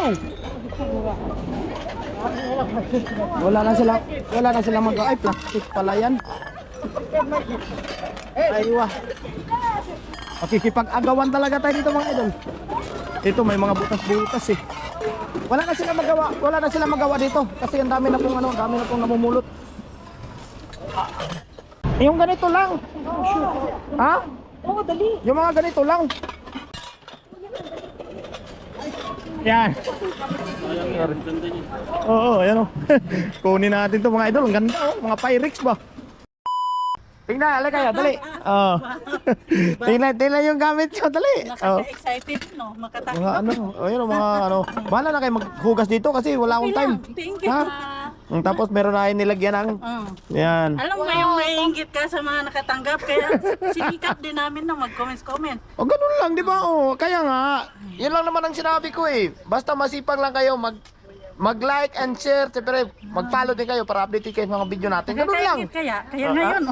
lang. Wala na sila magawa. Ay, plastic pala yan. Aywa. Makikipag-agawan talaga tayo dito mga idol. Dito may mga butas-butas eh. Wala na sila magawa dito kasi ang dami na pong namumulot. Yung ganito lang. Ha? Oo, dali. Yung mga ganito lang. Yan. Oo, ayan o. Kunin natin to mga idol. Ang ganda o. Mga Pyrex ba? Tingnan, alay kayo, dali. Oo. Tingnan yung gamit nyo, dali. Nakaka-excited, no? Makatakot. Mga bahala na kayo maghugas dito kasi wala akong time. Thank you. Ha? Tapos meron na nilagyan ng yan. Alam mo yung naiinggit ka sa mga nakatanggap, kaya sinikap din namin na mag-comment. O ganun lang, di ba? O, kaya nga, yun lang naman ang sinabi ko eh. Basta masipag lang kayo, mag-like and share, siyempre mag-follow din kayo para update kayo sa mga video natin. Ganun lang. Kaya ngayon.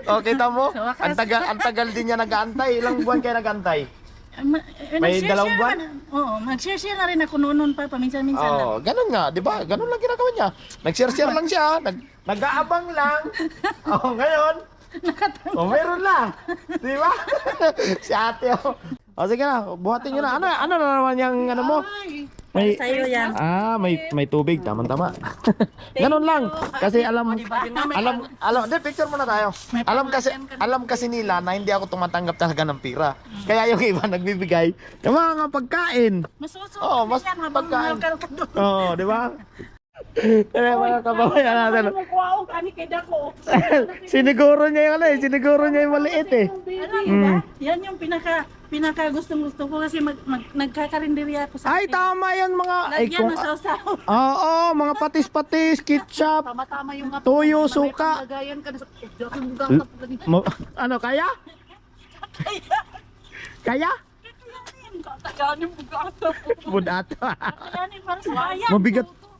Okay, tamo? Ang tagal din niya nag-aantay. Ilang buwan kayo nag-aantay? May dalawang buwan? Oo, mag-share na rin ako noon pa, paminsan-minsan lang. Oo, ganun nga, di ba? Ganun lang ginagawa niya. Nag-share lang siya, nag-aabang lang. Oh, ngayon, meron lang. Di ba? Si ate, oh. O sige na, buhatin nyo na. Ano na naman yung ano mo? May, sa'yo yan. May tubig, tama-tama. Ganun lang. Kasi alam, di, picture muna tayo. Alam kasi nila na hindi ako tumatanggap talaga ng pira. Kaya yung iba nagbibigay ng mga pagkain. Oo, mas pagkain. Oo, di ba? Mga kababayan natin. Siniguro niya yung maliit eh. Alam mo ba? Yan yung pinaka gustong-gusto ko kasi nagkakarinderya ako sa Ay, tama yan mga... Lagyan na sausaw. Oo, mga patis-patis, ketchup, Tama-tama yung tuyo, suka. lagayan ka na sa... Ano, kaya? Kaya? Taganin mo gata po. Budato. Taganin para sa bayan.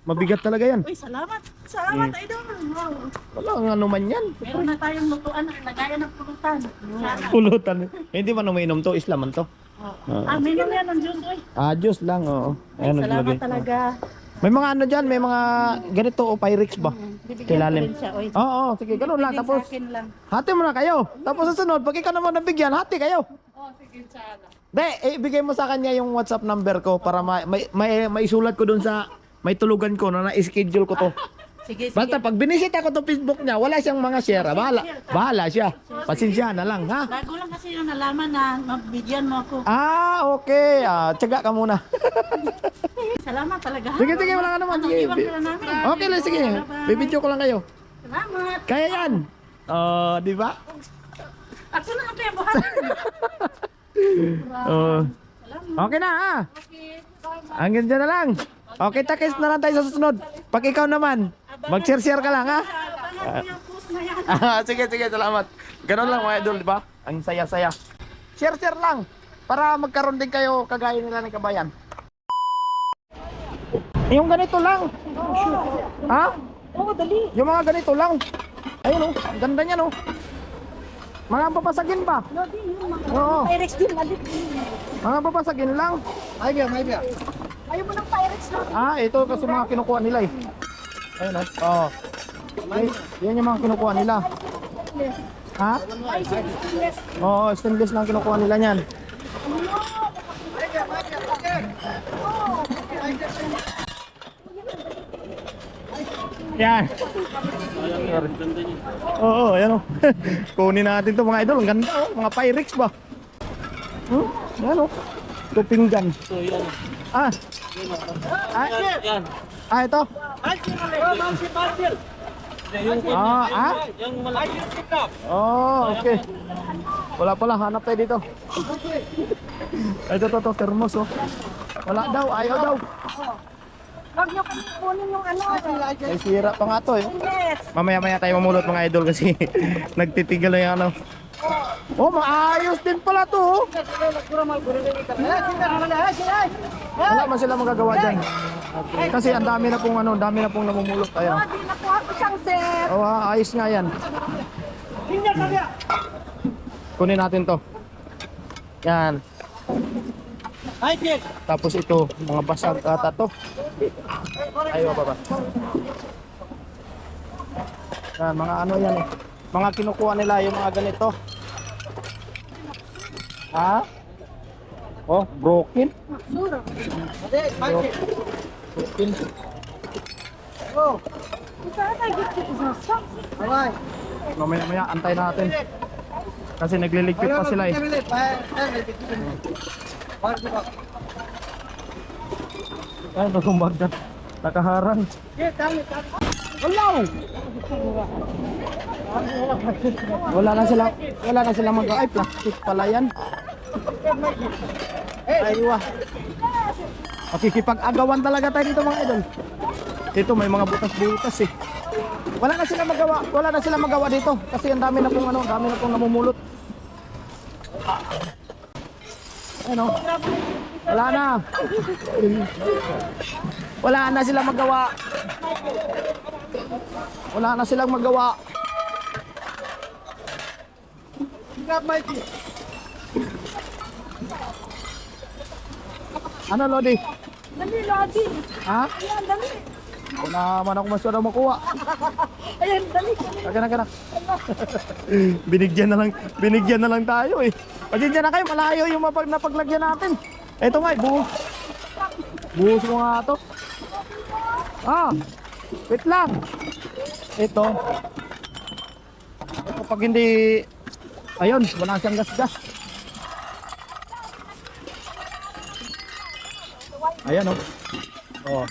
Mabigat talaga yan. Uy, salamat. Salamat, idol. Wala nga ano man yan. Meron na tayong lutuan, lagayan ng pulutan. Pulutan. Hindi man umiinom to, islaman to. Minum yan ng juice, uy. Juice lang, oo. Ay, Ayan, salamat naglagay. talaga. May mga ano dyan, may mga ganito o Pyrex ba? Bibigyan ko Kilalim. rin siya, uy. Oo, sige, ganun lang. Din Tapos, sa akin lang. hati mo na kayo. Tapos sa sunod, pag ikaw naman nabigyan, hati kayo. Sige, sana. Ibigay mo sa kanya yung WhatsApp number ko para may isulat ko dun sa may tulugan ko na na-schedule ko to. Sige. Basta pag binisit ako to Facebook niya, wala siyang mga share. Bahala siya. Pasensya na lang, ha? Bago lang kasi yung nalaman na mabigyan mo ako. Okay. Tiyaga ka muna. Salamat talaga. Sige, wala ka naman. Sige. Iwan ka na namin. Okay lang, sige. Bibidyo ko lang kayo. Salamat. Kaya yan. Di ba? Ako na ang kaya buhatin. Okay na, ha? Hanggang dyan na lang. Okay, takis na lang tayo sa susunod. Pag ikaw naman, mag-share ka lang, ha? Sige, salamat. Ganon lang mga idol, di ba? Ang saya-saya. Share lang. Para magkaroon din kayo kagaya nila ng kabayan. Yung ganito lang. Ha? Oo, dali. Yung mga ganito lang. Ayun, ang ganda niya, no? Mga papasagin ba? Oo. Pyrex din, malit. Mga papasagin lang. Ay, biya. Ayaw mo ng Pyrex na. Ito kasi mga kinukuha nila eh. Ayun, oh. Yan yung mga kinukuha nila. Ha? Ay, stainless. Oo, stainless lang kinukuha nila niyan. Yan. Oo, ayan o. Kunin natin to mga idol. Ang ganda o. Mga Pyrex ba? Yan o. Ito pinggan. Ito. Okay. Wala pala, hanap tayo dito. Ito, thermos oh. Wala daw, ayaw daw. Huwag niyo kunin yung ano. May sira pa nga to eh. Yes. Mamaya tayo mamulot mga idol kasi nagtitigil na yung ano. Oh, maayos din pala to oh. Wala man sila magagawa dyan. Kasi ang dami na pong namumulot. Ayan. Di nakuha ko siyang set. Ayos nga yan. Kunin natin to. Yan. Tapos ito, mga basag ata to. Ayaw baba. Yan, mga ano yan eh. Mga kinukuha nila yung mga ganito. Ha? Oh, broken. Broken. Mamaya, antay natin. Kasi nagliligpit pa sila eh. Ay, nakumbag na. Nakaharang. Wala na sila mag- ay, plastic pala yan. Aywa. Makikipag-agawan talaga tayo dito mga idol. Dito may mga butas-butas eh. Wala na sila magawa dito kasi ang dami na pong namumulot. Ano? Wala na. Wala na silang magawa. Wala na silang magawa. Ano, Lodi? Dali, Lodi. Ha? Ayan, dali. Wala naman ako masyadong makuha. Ayan, dali. Kaya. Binigyan na lang tayo eh. Pasensya na kayo, malayo yung napaglagyan natin. Ito nga, buhos mo nga ito. Wait lang. Ito pag hindi, ayun, wala siyang gas-gas. Ayan oh. Oh.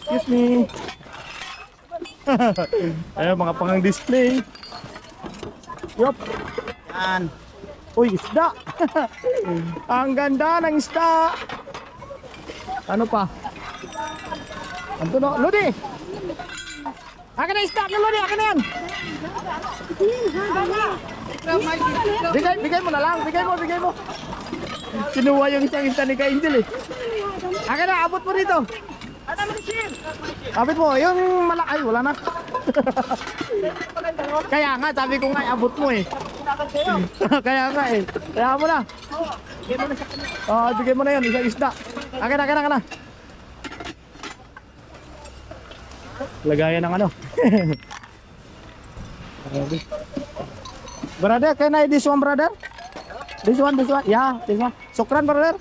Excuse me. Ayan, mga pangang display. Yup. Yan. Uy, isda. Ang ganda ng isda. Ano pa? Ano na? Lodi! Akin na isda na, Lodi! Akin na yan! Bigay mo na lang. Bigay mo. Kinuha yung isang isda ni Ka-Angel eh. Akin na, abot mo dito. Abot mo, yung malaki. Ay, wala na. Kaya nga, sabi ko nga, abot mo eh. Kaya nga eh. Kaya mo na. Bigay mo na yun, isang isda. Akin na. Lagayan ng ano. Brother, can I this one, brother? This one. Yeah, this one. Sukran, brother.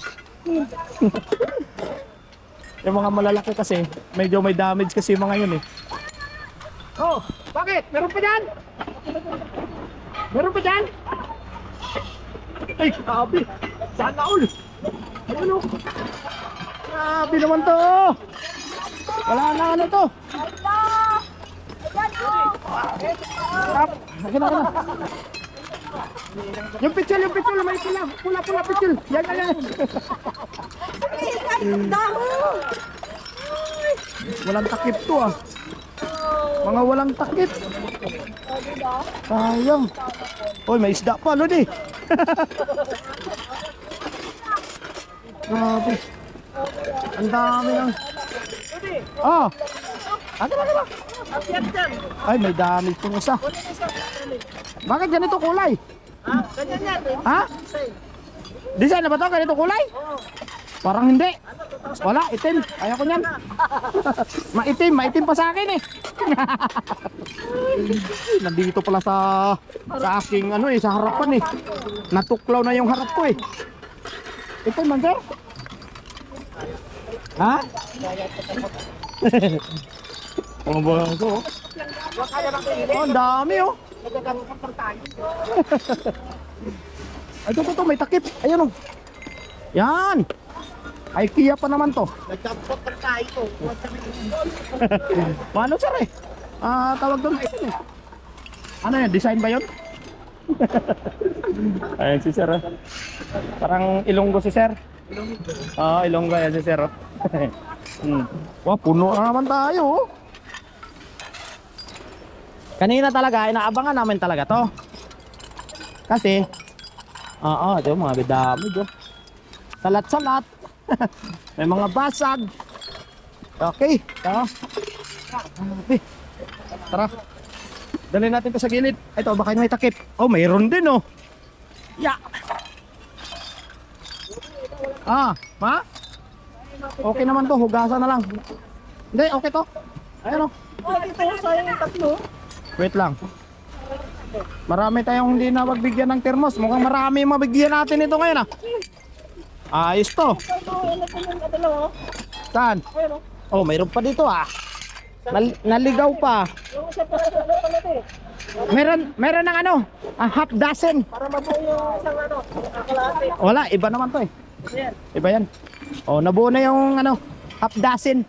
Yung mga malalaki kasi, medyo may damage kasi yung mga yun eh. Oh, bakit? Meron pa dyan? Ay, grabe. Sana all. Ano? Grabe naman to. Wala na ano to. Akin na. Yung pichul, may pula pichul. Yan. Walang takip to ah. Mga walang takip. Sayang. Oy, may isda pa, Lodi. Grabe. Ang dami ng... Oh! Akin na. Ay, may damage pong isa. Bakit ganito kulay? Ganyan yan. Ha? Design na ba ito? Ganito kulay? Parang hindi. Wala, itim. Ayoko niyan. Maitim pa sa akin eh. Nandito pala sa aking ano eh, sa harapan eh. Natuklaw na yung harap ko eh. Ito man sir? Ha? Mga bago ko. Oh, ang dami oh. Ito, may takip. Ayun oh. Yan. IKEA pa naman to. Nagdampot ng tayo. Paano sir eh? Tawag doon. Ano yan? Design ba yun? Ayan si sir eh. Parang Ilonggo si sir. Ilonggo yan si sir oh. Wah, puno na naman tayo oh. Kanina talaga, inaabangan namin talaga to. Kasi, ito mga bidami oh. Salat-salat. May mga basag. Okay, ito. Tara. Dali natin ito sa gilid. Ito, baka may takip. Oh, mayroon din oh. Ya. Ah, ma? Okay naman to, hugasan na lang. Hindi, okay to. Ayan o. Ito, sayang yung tatlo. Wait lang. Marami tayong hindi na magbigyan ng termos. Mukhang marami yung mabigyan natin ito ngayon ah. Ayos to. Saan? Oh, mayroon pa dito ah. Naligaw pa. Meron ng ano? Half dozen. Para mabuo yung isang ano, kalahati. Wala, iba naman to eh. Ayan. Iba yan. Oh, nabuo na yung ano, half dozen.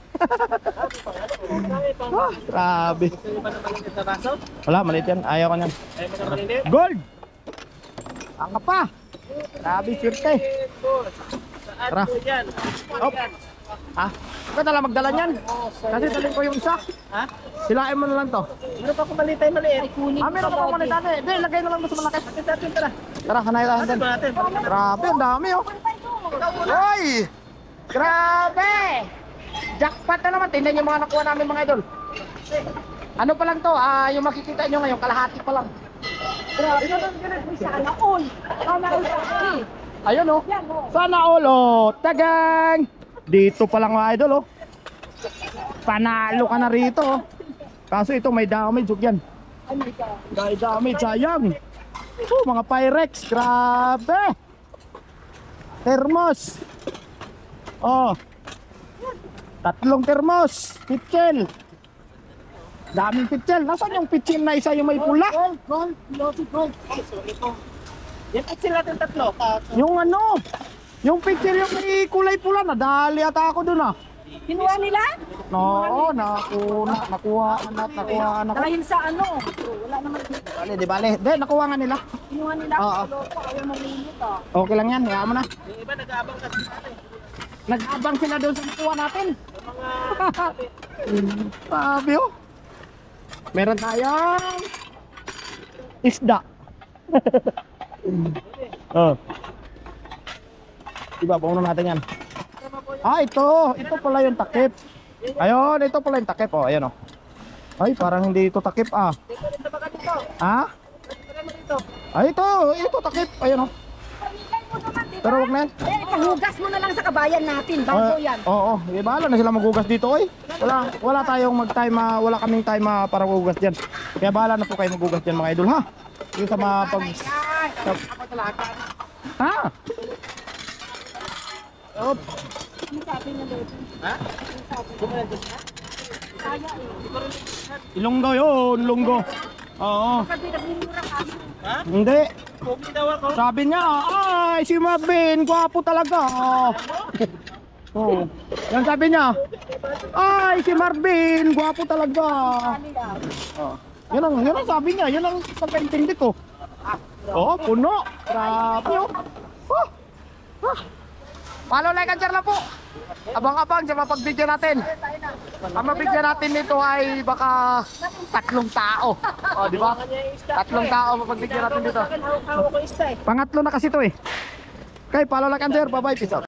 Ah, grabe. Wala, maliit yan. Ayaw ko yan. Gold! Ang pa. Grabe, swerte. Tara. Op. Ha? Ikaw tala magdala niyan. Kasi dalhin ko yung isa. Ha? Silain mo na lang to. Meron pa kung maliit ay maliit. Meron pa akong manitate. Hindi, lagay na lang mo sa malaki. Tara. Tara, kanayahan din. Natin. Grabe, ang dami oh. Hoy! Grabe! Jackpot na naman. Tingnan yung mga nakuha namin mga idol. Ano pa lang to? Yung makikita nyo ngayon, kalahati pa lang. Grabe na lang ganun. Sana all. Sana all. Ayun oh. Sana all oh. Tagang! Dito pa lang mga idol oh. Panalo ka na rito oh. Kaso ito may damage oh yan. May damage, sayang. Oh, mga Pyrex, grabe. Thermos. Oh. 3 thermos. Pitchel. Daming pitchel. Nasaan yung pitchel na isa yung may pula? Gold. Yan at sila natin tatlo. Yung ano? Yung pitchel yung may kulay pula. Nadali ata ako dun ah. Kinuha nila? No, nakuha na. Dahil sa ano? Wala naman. Bale, di bale. Di, nakuha nga nila. Kinuha nila? Oo. Ayaw marinit ah. Okay lang yan, hayaan mo na. Yung iba nag-aabang kasi natin. Nag-abang sila doon sa nakuha natin. Sabi oh. Meron tayong isda. Oh. Diba, pauno natin yan. Ito pala yung takip. Ayun, ito pala yung takip. Oh, ayan oh. Ay, parang hindi ito takip ah. Ha? Ay, ito takip. Ayan oh. Pero wag na yan. Pahugas mo na lang sa kabayan natin bago yan. Oo, bahala na sila maghugas dito oy. Wala tayong mag-time, wala kaming time para maghugas diyan. Kaya bahala na po kayo maghugas diyan mga idol ha. Yung sa mga pag Ha? Oh. Ha? Ilonggo yun, Ilonggo. Oo. Hindi. Sabi niya, ay si Marvin, gwapo talaga. Oh. Yan sabi niya, ay si Marvin, gwapo talaga. Oh. Yan ang sabi niya, yan ang pagkaintindi ko. Oh, puno. Grabe oh. Follow, like, and share lang po. Abang-abang sa mapag-video natin. Ang mabigyan natin nito ay baka 3 tao. O, di ba? 3 tao mapag-video natin dito. Pangatlo na kasi ito eh. Okay, follow, like, and share. Bye-bye. Peace out.